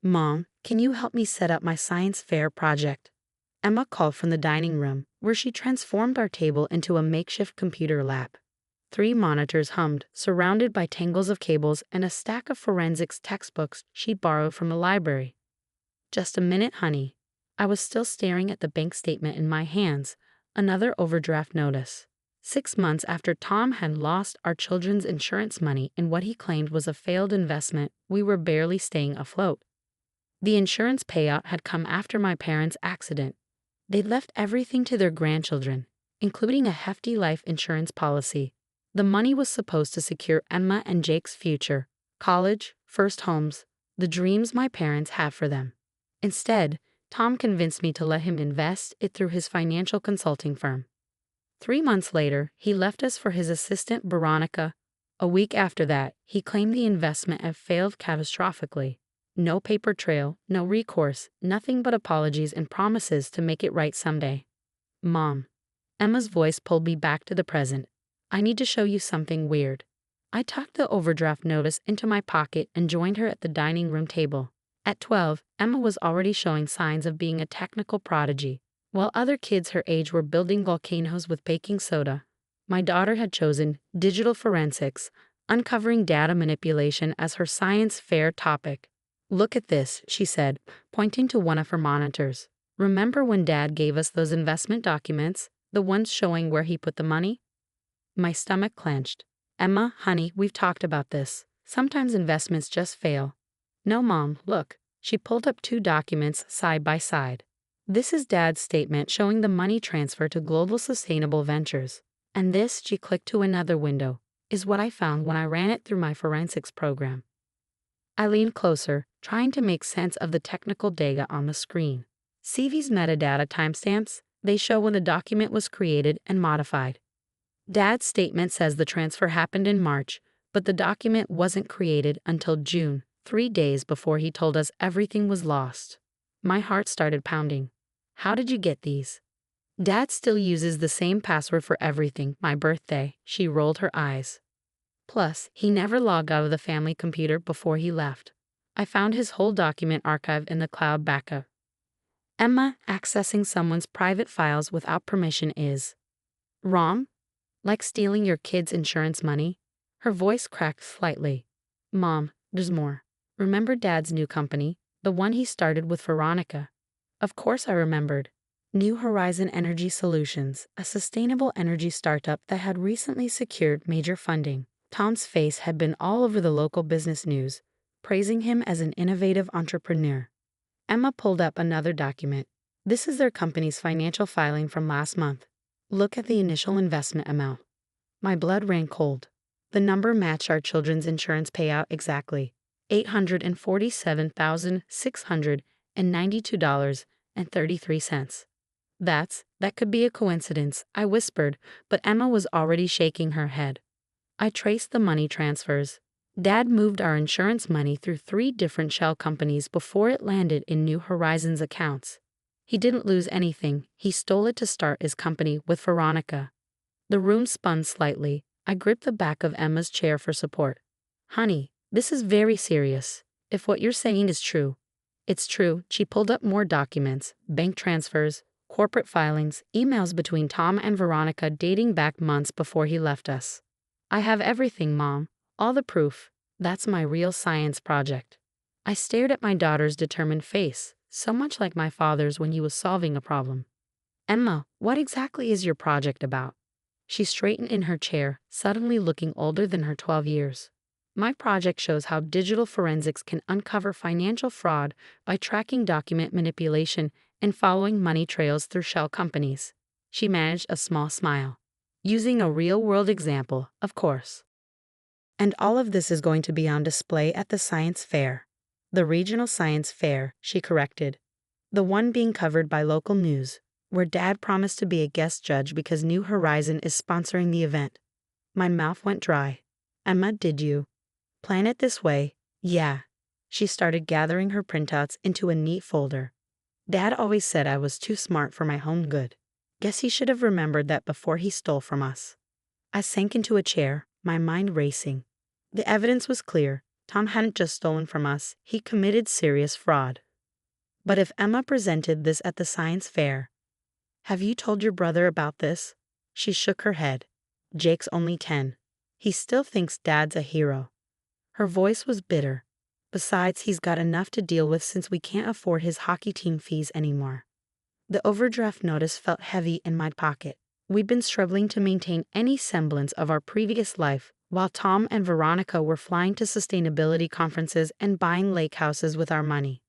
Mom, can you help me set up my science fair project? Emma called from the dining room, where she transformed our table into a makeshift computer lab. 3 monitors hummed, surrounded by tangles of cables and a stack of forensics textbooks she'd borrowed from the library. Just a minute, honey. I was still staring at the bank statement in my hands, another overdraft notice. 6 months after Tom had lost our children's insurance money in what he claimed was a failed investment, we were barely staying afloat. The insurance payout had come after my parents' accident. They'd left everything to their grandchildren, including a hefty life insurance policy. The money was supposed to secure Emma and Jake's future, college, first homes, the dreams my parents had for them. Instead, Tom convinced me to let him invest it through his financial consulting firm. 3 months later, he left us for his assistant Veronica. A week after that, he claimed the investment had failed catastrophically. No paper trail, no recourse, nothing but apologies and promises to make it right someday. Mom. Emma's voice pulled me back to the present. I need to show you something weird. I tucked the overdraft notice into my pocket and joined her at the dining room table. At 12, Emma was already showing signs of being a technical prodigy. While other kids her age were building volcanoes with baking soda, my daughter had chosen digital forensics, uncovering data manipulation as her science fair topic. Look at this, she said, pointing to one of her monitors. Remember when Dad gave us those investment documents, the ones showing where he put the money? My stomach clenched. Emma, honey, we've talked about this. Sometimes investments just fail. No, Mom, look. She pulled up 2 documents side by side. This is Dad's statement showing the money transfer to Global Sustainable Ventures. And this, she clicked to another window, is what I found when I ran it through my forensics program. I leaned closer, trying to make sense of the technical data on the screen. See these metadata timestamps? They show when the document was created and modified. Dad's statement says the transfer happened in March, but the document wasn't created until June, 3 days before he told us everything was lost. My heart started pounding. How did you get these? Dad still uses the same password for everything, my birthday. She rolled her eyes. Plus, he never logged out of the family computer before he left. I found his whole document archive in the cloud backup. Emma, accessing someone's private files without permission is wrong? Like stealing your kid's insurance money? Her voice cracked slightly. Mom, there's more. Remember Dad's new company, the one he started with Veronica? Of course I remembered. New Horizon Energy Solutions, a sustainable energy startup that had recently secured major funding. Tom's face had been all over the local business news, praising him as an innovative entrepreneur. Emma pulled up another document. This is their company's financial filing from last month. Look at the initial investment amount. My blood ran cold. The number matched our children's insurance payout exactly. $847,692.33. That could be a coincidence, I whispered, but Emma was already shaking her head. I traced the money transfers. Dad moved our insurance money through 3 different shell companies before it landed in New Horizons accounts. He didn't lose anything. He stole it to start his company with Veronica. The room spun slightly. I gripped the back of Emma's chair for support. Honey, this is very serious. If what you're saying is true. It's true. She pulled up more documents, bank transfers, corporate filings, emails between Tom and Veronica dating back months before he left us. I have everything, Mom. All the proof. That's my real science project. I stared at my daughter's determined face, so much like my father's when he was solving a problem. Emma, what exactly is your project about? She straightened in her chair, suddenly looking older than her 12 years. My project shows how digital forensics can uncover financial fraud by tracking document manipulation and following money trails through shell companies. She managed a small smile. Using a real-world example, of course. And all of this is going to be on display at the science fair. The regional science fair, she corrected. The one being covered by local news, where Dad promised to be a guest judge because New Horizon is sponsoring the event. My mouth went dry. Emma, did you plan it this way? Yeah. She started gathering her printouts into a neat folder. Dad always said I was too smart for my own good. Guess he should have remembered that before he stole from us. I sank into a chair, my mind racing. The evidence was clear. Tom hadn't just stolen from us, he committed serious fraud. But if Emma presented this at the science fair, have you told your brother about this? She shook her head. Jake's only 10. He still thinks Dad's a hero. Her voice was bitter. Besides, he's got enough to deal with since we can't afford his hockey team fees anymore. The overdraft notice felt heavy in my pocket. We'd been struggling to maintain any semblance of our previous life, while Tom and Veronica were flying to sustainability conferences and buying lake houses with our money.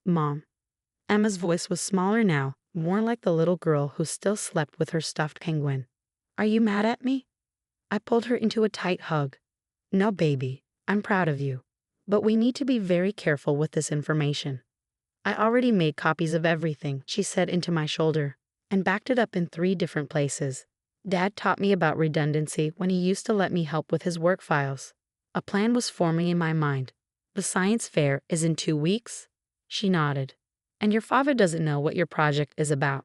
Mom. Emma's voice was smaller now, more like the little girl who still slept with her stuffed penguin. Are you mad at me? I pulled her into a tight hug. No, baby, I'm proud of you. But we need to be very careful with this information. I already made copies of everything, she said into my shoulder, and backed it up in 3 different places. Dad taught me about redundancy when he used to let me help with his work files. A plan was forming in my mind. The science fair is in 2 weeks? She nodded. And your father doesn't know what your project is about.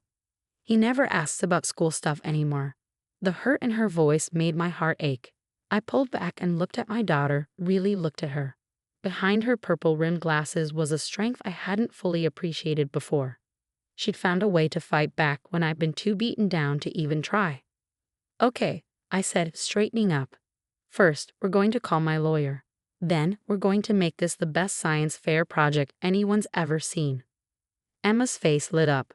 He never asks about school stuff anymore. The hurt in her voice made my heart ache. I pulled back and looked at my daughter, really looked at her. Behind her purple-rimmed glasses was a strength I hadn't fully appreciated before. She'd found a way to fight back when I'd been too beaten down to even try. Okay, I said, straightening up. First, we're going to call my lawyer. Then, we're going to make this the best science fair project anyone's ever seen. Emma's face lit up.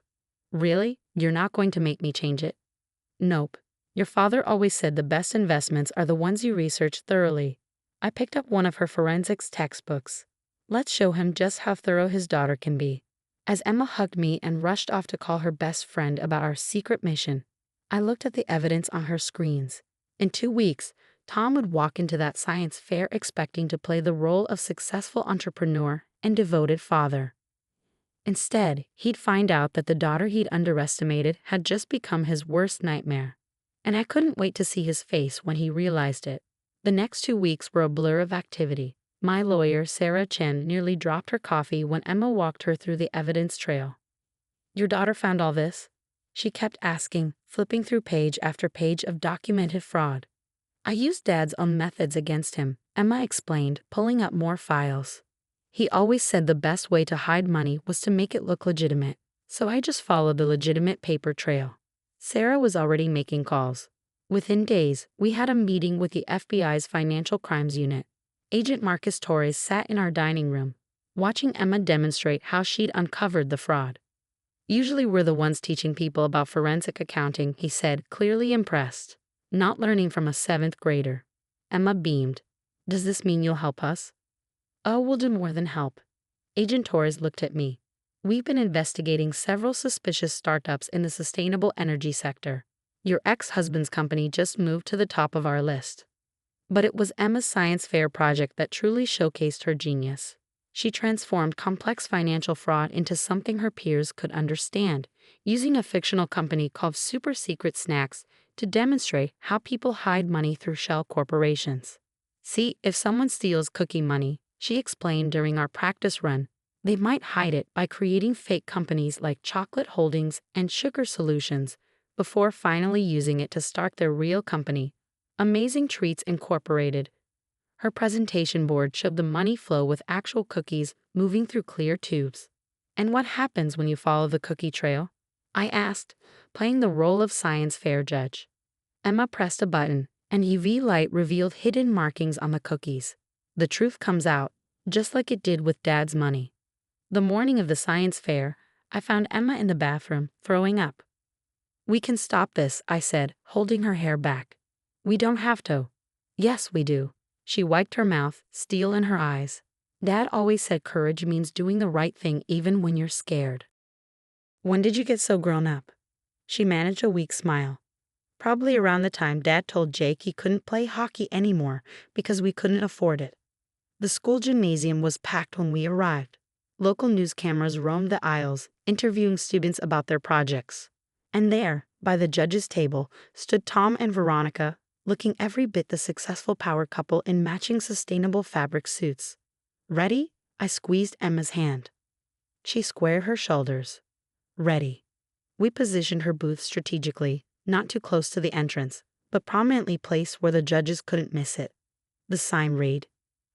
Really? You're not going to make me change it? Nope. Your father always said the best investments are the ones you research thoroughly. I picked up one of her forensics textbooks. Let's show him just how thorough his daughter can be. As Emma hugged me and rushed off to call her best friend about our secret mission, I looked at the evidence on her screens. In 2 weeks, Tom would walk into that science fair expecting to play the role of successful entrepreneur and devoted father. Instead, he'd find out that the daughter he'd underestimated had just become his worst nightmare. And I couldn't wait to see his face when he realized it. The next 2 weeks were a blur of activity. My lawyer, Sarah Chen, nearly dropped her coffee when Emma walked her through the evidence trail. Your daughter found all this? She kept asking, flipping through page after page of documented fraud. I used Dad's own methods against him, Emma explained, pulling up more files. He always said the best way to hide money was to make it look legitimate, so I just followed the legitimate paper trail. Sarah was already making calls. Within days, we had a meeting with the FBI's Financial Crimes Unit. Agent Marcus Torres sat in our dining room, watching Emma demonstrate how she'd uncovered the fraud. Usually we're the ones teaching people about forensic accounting, he said, clearly impressed. Not learning from a 7th grader. Emma beamed. Does this mean you'll help us? Oh, we'll do more than help. Agent Torres looked at me. We've been investigating several suspicious startups in the sustainable energy sector. Your ex-husband's company just moved to the top of our list. But it was Emma's science fair project that truly showcased her genius. She transformed complex financial fraud into something her peers could understand, using a fictional company called Super Secret Snacks to demonstrate how people hide money through shell corporations. See, if someone steals cookie money, she explained during our practice run, they might hide it by creating fake companies like Chocolate Holdings and Sugar Solutions before finally using it to start their real company, Amazing Treats Incorporated. Her presentation board showed the money flow with actual cookies moving through clear tubes. And what happens when you follow the cookie trail? I asked, playing the role of science fair judge. Emma pressed a button, and UV light revealed hidden markings on the cookies. The truth comes out, just like it did with Dad's money. The morning of the science fair, I found Emma in the bathroom, throwing up. We can stop this, I said, holding her hair back. We don't have to. Yes, we do. She wiped her mouth, steel in her eyes. Dad always said courage means doing the right thing even when you're scared. When did you get so grown up? She managed a weak smile. Probably around the time Dad told Jake he couldn't play hockey anymore because we couldn't afford it. The school gymnasium was packed when we arrived. Local news cameras roamed the aisles, interviewing students about their projects. And there, by the judge's table, stood Tom and Veronica, looking every bit the successful power couple in matching sustainable fabric suits. Ready? I squeezed Emma's hand. She squared her shoulders. Ready. We positioned her booth strategically, not too close to the entrance, but prominently placed where the judges couldn't miss it. The sign read,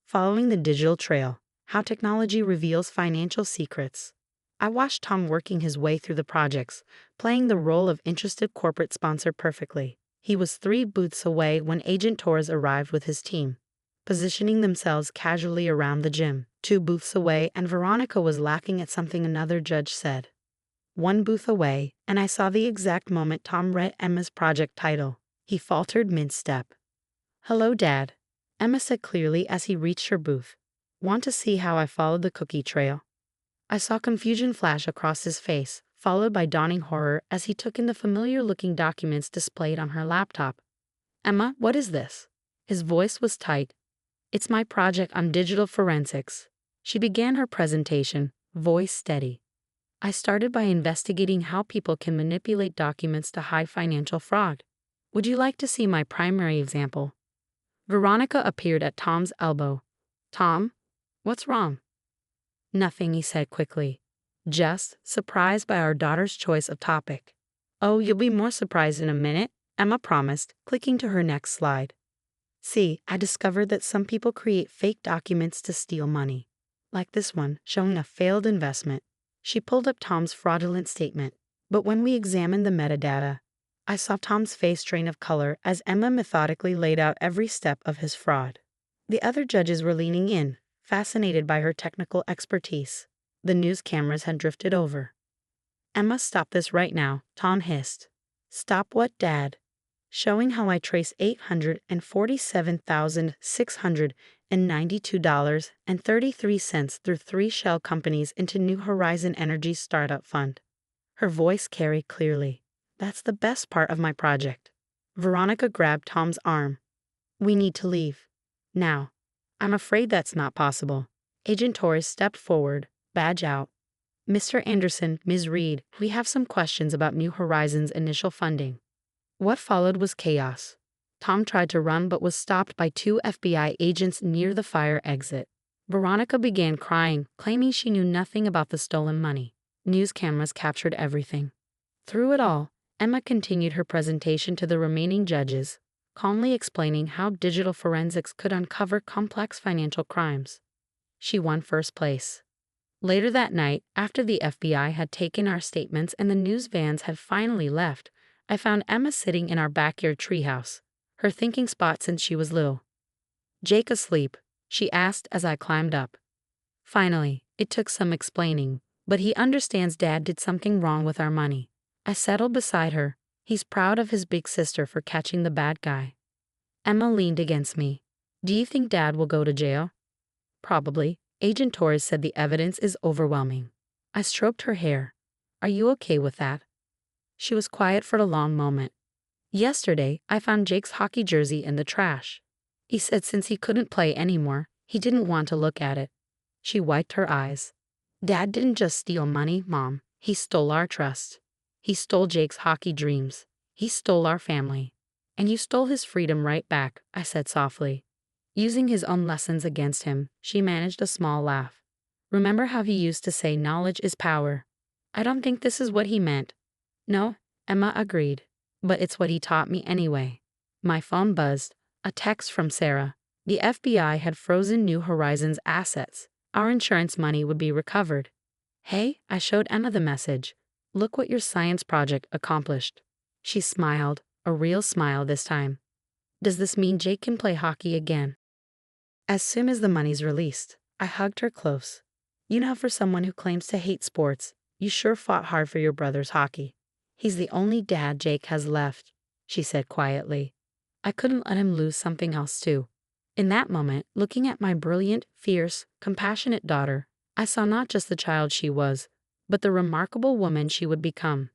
Following the digital trail, how technology reveals financial secrets. I watched Tom working his way through the projects, playing the role of interested corporate sponsor perfectly. He was 3 booths away when Agent Torres arrived with his team, positioning themselves casually around the gym. 2 booths away, and Veronica was laughing at something another judge said. 1 booth away, and I saw the exact moment Tom read Emma's project title. He faltered mid-step. "Hello, Dad," Emma said clearly as he reached her booth. "Want to see how I followed the cookie trail?" I saw confusion flash across his face, followed by dawning horror as he took in the familiar-looking documents displayed on her laptop. "Emma, what is this?" His voice was tight. "It's my project on digital forensics." She began her presentation, voice steady. "I started by investigating how people can manipulate documents to hide financial fraud. Would you like to see my primary example?" Veronica appeared at Tom's elbow. "Tom, what's wrong?" "Nothing," he said quickly. "Just surprised by our daughter's choice of topic." "Oh, you'll be more surprised in a minute," Emma promised, clicking to her next slide. "See, I discovered that some people create fake documents to steal money. Like this one, showing a failed investment." She pulled up Tom's fraudulent statement. But when we examined the metadata, I saw Tom's face drain of color as Emma methodically laid out every step of his fraud. The other judges were leaning in, fascinated by her technical expertise. The news cameras had drifted over. "Emma, stop this right now," Tom hissed. "Stop what, Dad?" "Showing how I trace $847,692.33 through 3 shell companies into New Horizon Energy's startup fund." Her voice carried clearly. "That's the best part of my project." Veronica grabbed Tom's arm. "We need to leave. Now." "I'm afraid that's not possible." Agent Torres stepped forward, badge out. "Mr. Anderson, Ms. Reed, we have some questions about New Horizon's initial funding." What followed was chaos. Tom tried to run but was stopped by 2 FBI agents near the fire exit. Veronica began crying, claiming she knew nothing about the stolen money. News cameras captured everything. Through it all, Emma continued her presentation to the remaining judges, calmly explaining how digital forensics could uncover complex financial crimes. She won first place. Later that night, after the FBI had taken our statements and the news vans had finally left, I found Emma sitting in our backyard treehouse, her thinking spot since she was little. "Jake asleep?" she asked as I climbed up. "Finally, it took some explaining, but he understands Dad did something wrong with our money." I settled beside her. "He's proud of his big sister for catching the bad guy." Emma leaned against me. "Do you think Dad will go to jail?" "Probably." Agent Torres said the evidence is overwhelming. I stroked her hair. "Are you okay with that?" She was quiet for a long moment. "Yesterday, I found Jake's hockey jersey in the trash. He said since he couldn't play anymore, he didn't want to look at it." She wiped her eyes. "Dad didn't just steal money, Mom. He stole our trust. He stole Jake's hockey dreams. He stole our family. And you stole his freedom right back," I said softly. Using his own lessons against him, she managed a small laugh. "Remember how he used to say knowledge is power? I don't think this is what he meant." "No," Emma agreed. "But it's what he taught me anyway." My phone buzzed. A text from Sarah. The FBI had frozen New Horizons' assets. Our insurance money would be recovered. "Hey," I showed Emma the message. "Look what your science project accomplished." She smiled, a real smile this time. "Does this mean Jake can play hockey again?" As soon as the money's released, I hugged her close. "You know, for someone who claims to hate sports, you sure fought hard for your brother's hockey. He's the only dad Jake has left," she said quietly. "I couldn't let him lose something else too." In that moment, looking at my brilliant, fierce, compassionate daughter, I saw not just the child she was, but the remarkable woman she would become.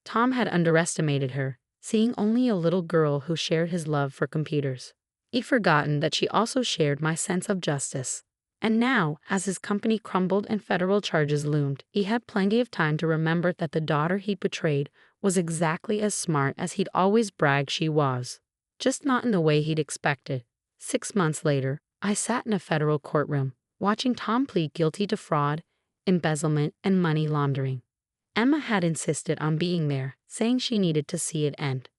Tom had underestimated her, seeing only a little girl who shared his love for computers. He'd forgotten that she also shared my sense of justice. And now, as his company crumbled and federal charges loomed, he had plenty of time to remember that the daughter he'd betrayed was exactly as smart as he'd always bragged she was. Just not in the way he'd expected. 6 months later, I sat in a federal courtroom, watching Tom plead guilty to fraud, embezzlement, and money laundering. Emma had insisted on being there, saying she needed to see it end.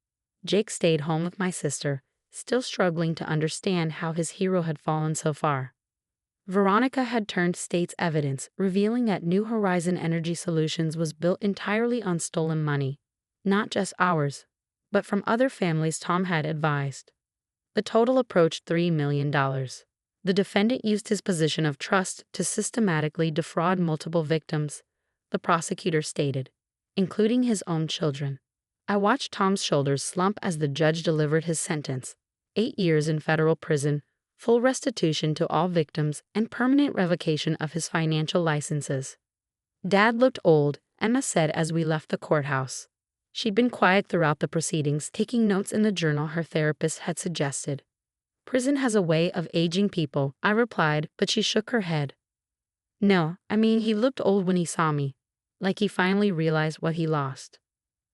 Jake stayed home with my sister, still struggling to understand how his hero had fallen so far. Veronica had turned state's evidence, revealing that New Horizon Energy Solutions was built entirely on stolen money. Not just ours, but from other families Tom had advised. The total approached $3 million. The defendant used his position of trust to systematically defraud multiple victims, the prosecutor stated, including his own children. I watched Tom's shoulders slump as the judge delivered his sentence: 8 years in federal prison, full restitution to all victims, and permanent revocation of his financial licenses. Dad looked old, Emma said as we left the courthouse. She'd been quiet throughout the proceedings, taking notes in the journal her therapist had suggested. Prison has a way of aging people, I replied, but she shook her head. No, I mean, he looked old when he saw me, like he finally realized what he lost.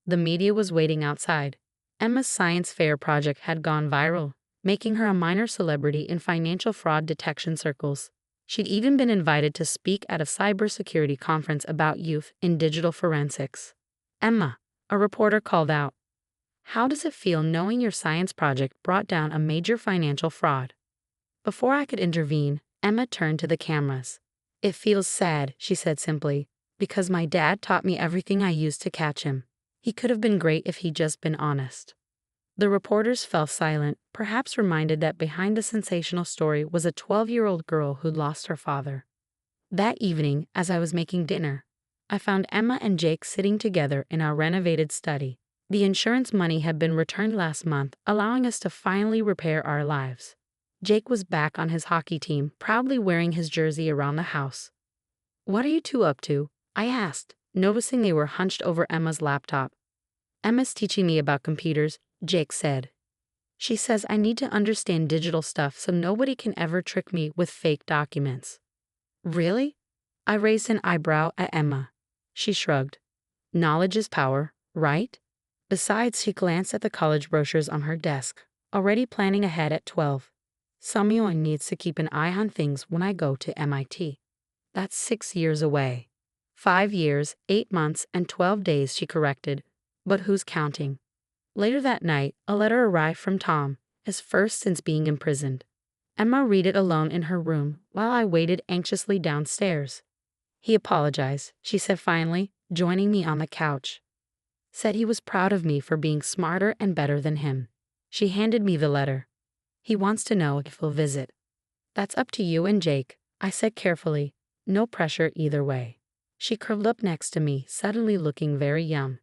The media was waiting outside. Emma's science fair project had gone viral, making her a minor celebrity in financial fraud detection circles. She'd even been invited to speak at a cybersecurity conference about youth in digital forensics. Emma, a reporter called out, how does it feel knowing your science project brought down a major financial fraud? Before I could intervene, Emma turned to the cameras. It feels sad, she said simply, because my dad taught me everything I used to catch him. He could have been great if he'd just been honest. The reporters fell silent, perhaps reminded that behind the sensational story was a 12-year-old girl who'd lost her father. That evening, as I was making dinner, I found Emma and Jake sitting together in our renovated study. The insurance money had been returned last month, allowing us to finally repair our lives. Jake was back on his hockey team, proudly wearing his jersey around the house. What are you two up to? I asked, noticing they were hunched over Emma's laptop. Emma's teaching me about computers, Jake said. She says I need to understand digital stuff so nobody can ever trick me with fake documents. Really? I raised an eyebrow at Emma. She shrugged. Knowledge is power, right? Besides, she glanced at the college brochures on her desk, already planning ahead at 12. Someone needs to keep an eye on things when I go to MIT. That's 6 years away. 5 years, 8 months, and 12 days, she corrected. But who's counting? Later that night, a letter arrived from Tom, his first since being imprisoned. Emma read it alone in her room while I waited anxiously downstairs. He apologized, she said finally, joining me on the couch. Said he was proud of me for being smarter and better than him. She handed me the letter. He wants to know if he'll visit. That's up to you and Jake, I said carefully. No pressure either way. She curled up next to me, suddenly looking very young.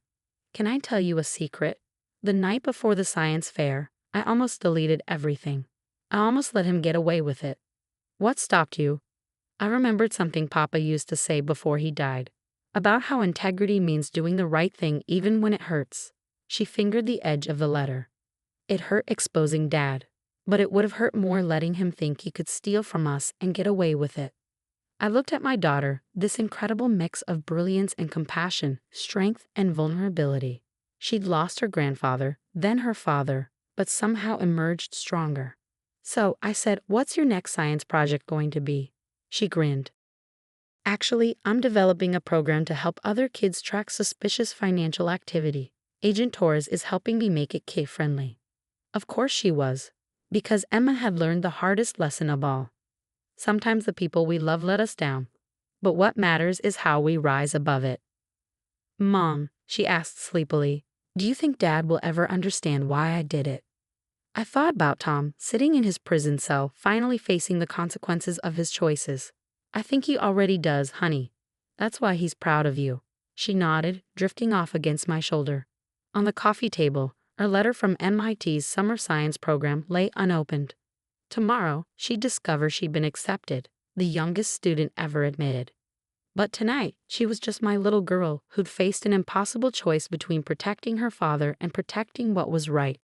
Can I tell you a secret? The night before the science fair, I almost deleted everything. I almost let him get away with it. What stopped you? I remembered something Papa used to say before he died, about how integrity means doing the right thing even when it hurts. She fingered the edge of the letter. It hurt exposing Dad, but it would have hurt more letting him think he could steal from us and get away with it. I looked at my daughter, this incredible mix of brilliance and compassion, strength and vulnerability. She'd lost her grandfather, then her father, but somehow emerged stronger. So I said, what's your next science project going to be? She grinned. Actually, I'm developing a program to help other kids track suspicious financial activity. Agent Torres is helping me make it kid-friendly. Of course she was, because Emma had learned the hardest lesson of all. Sometimes the people we love let us down, but what matters is how we rise above it. Mom, she asked sleepily, do you think Dad will ever understand why I did it? I thought about Tom, sitting in his prison cell, finally facing the consequences of his choices. I think he already does, honey. That's why he's proud of you. She nodded, drifting off against my shoulder. On the coffee table, a letter from MIT's summer science program lay unopened. Tomorrow, she'd discover she'd been accepted, the youngest student ever admitted. But tonight, she was just my little girl who'd faced an impossible choice between protecting her father and protecting what was right.